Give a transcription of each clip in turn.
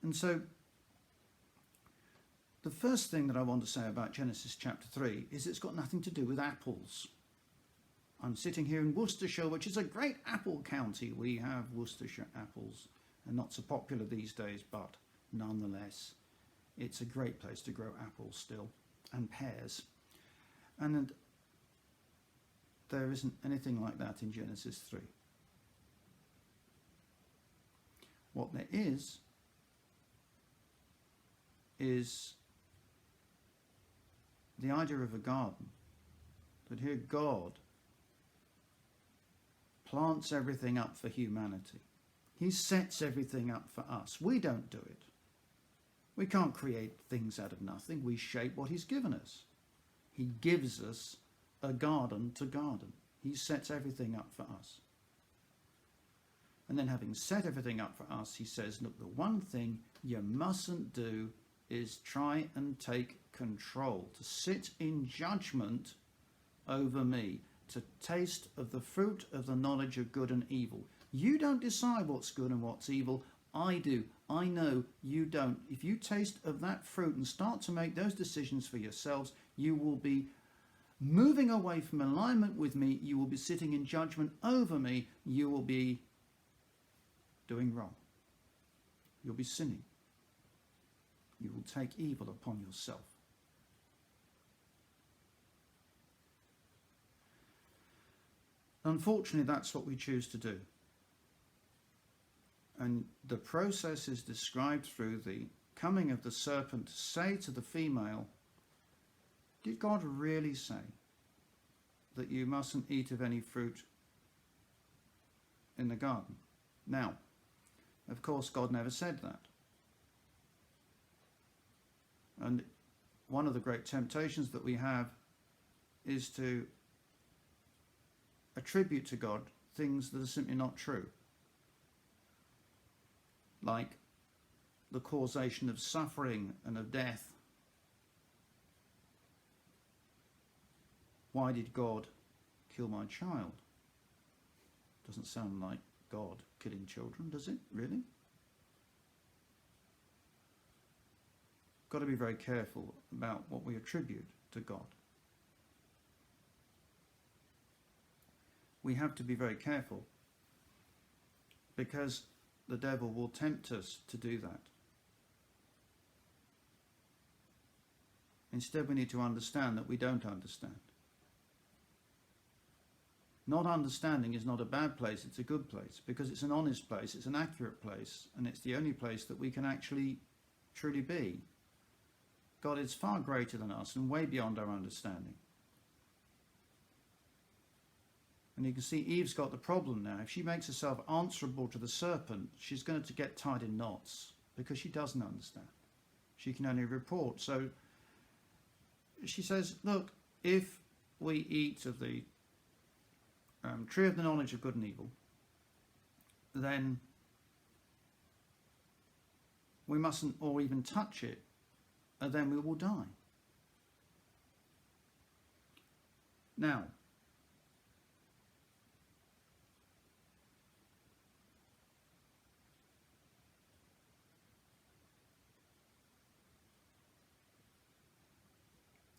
And so the first thing that I want to say about Genesis chapter 3 is it's got nothing to do with apples. I'm sitting here in Worcestershire, which is a great apple county. We have Worcestershire apples, and not so popular these days, but nonetheless, it's a great place to grow apples still, and pears. And there isn't anything like that in Genesis 3. What there is the idea of a garden, that here God plants everything up for humanity. He sets everything up for us. We don't do it. We can't create things out of nothing. We shape what he's given us. He gives us a garden to garden. He sets everything up for us. And then having set everything up for us, he says, look, the one thing you mustn't do is try and take control, to sit in judgment over me, to taste of the fruit of the knowledge of good and evil. You don't decide what's good and what's evil. I do. I know you don't. If you taste of that fruit and start to make those decisions for yourselves, you will be moving away from alignment with me. You will be sitting in judgment over me. You will be doing wrong. You'll be sinning. You will take evil upon yourself. Unfortunately, that's what we choose to do. And the process is described through the coming of the serpent to say to the female, did God really say that you mustn't eat of any fruit in the garden? Now, of course, God never said that. And one of the great temptations that we have is to attribute to God things that are simply not true. Like the causation of suffering and of death. Why did God kill my child? Doesn't sound like God killing children, does it? Really? Got to be very careful about what we attribute to God. We have to be very careful because the devil will tempt us to do that. Instead, we need to understand that we don't understand. Not understanding is not a bad place, it's a good place, because it's an honest place, it's an accurate place, and it's the only place that we can actually truly be. God is far greater than us and way beyond our understanding. And you can see Eve's got the problem now. If she makes herself answerable to the serpent, she's going to get tied in knots because she doesn't understand. She can only report. So she says, look, if we eat of the tree of the knowledge of good and evil, then we mustn't or even touch it, and then we will die. Now,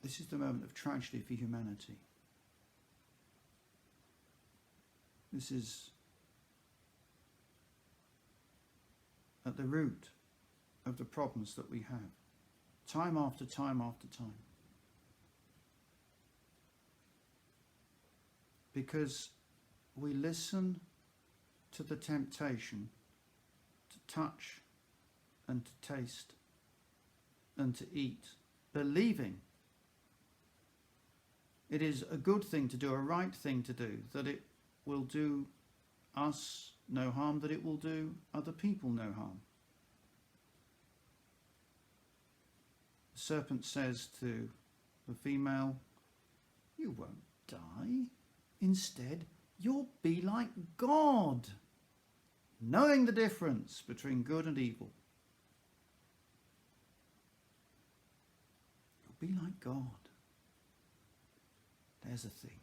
this is the moment of tragedy for humanity. This is at the root of the problems that we have, time after time after time. Because we listen to the temptation to touch and to taste and to eat, believing it is a good thing to do, a right thing to do, that it will do us no harm, that it will do other people no harm. The serpent says to the female, you won't die. Instead, you'll be like God, knowing the difference between good and evil. You'll be like God. There's a thing.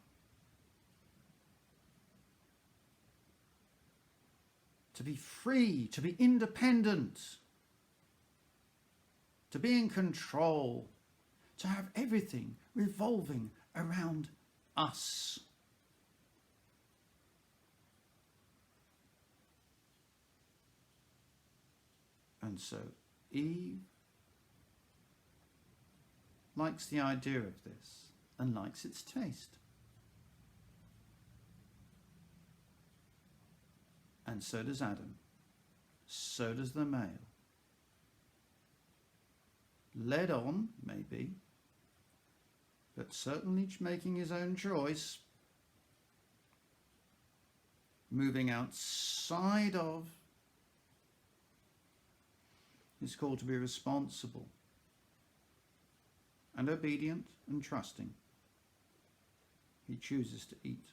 To be free, to be independent, to be in control, to have everything revolving around us. And so Eve likes the idea of this and likes its taste. And so does Adam. So does the male. Led on, maybe, but certainly making his own choice, moving outside of his call to be responsible and obedient and trusting. He chooses to eat.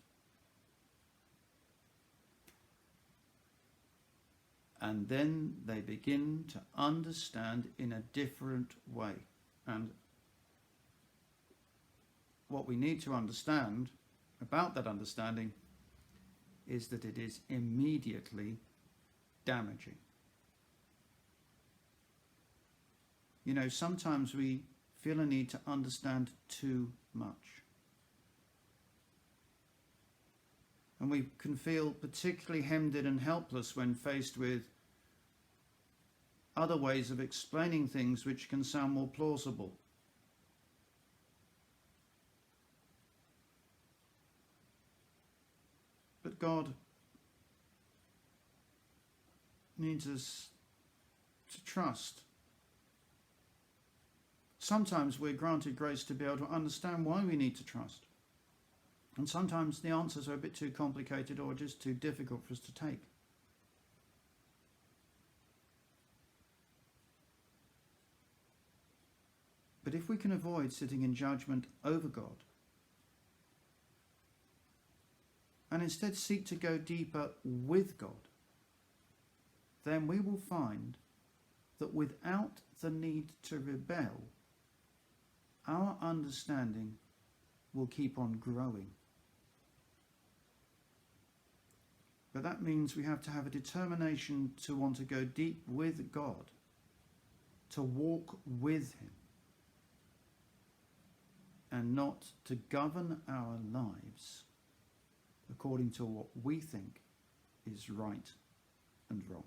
And then they begin to understand in a different way. And what we need to understand about that understanding is that it is immediately damaging. You know, sometimes we feel a need to understand too much. And we can feel particularly hemmed in and helpless when faced with other ways of explaining things which can sound more plausible. But God needs us to trust. Sometimes we're granted grace to be able to understand why we need to trust. And sometimes the answers are a bit too complicated or just too difficult for us to take. But if we can avoid sitting in judgment over God and instead seek to go deeper with God, then we will find that without the need to rebel, our understanding will keep on growing. But that means we have to have a determination to want to go deep with God, to walk with him, and not to govern our lives according to what we think is right and wrong.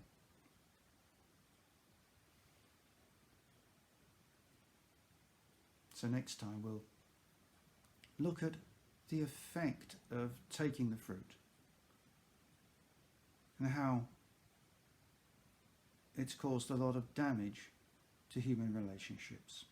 So next time we'll look at the effect of taking the fruit and how it's caused a lot of damage to human relationships.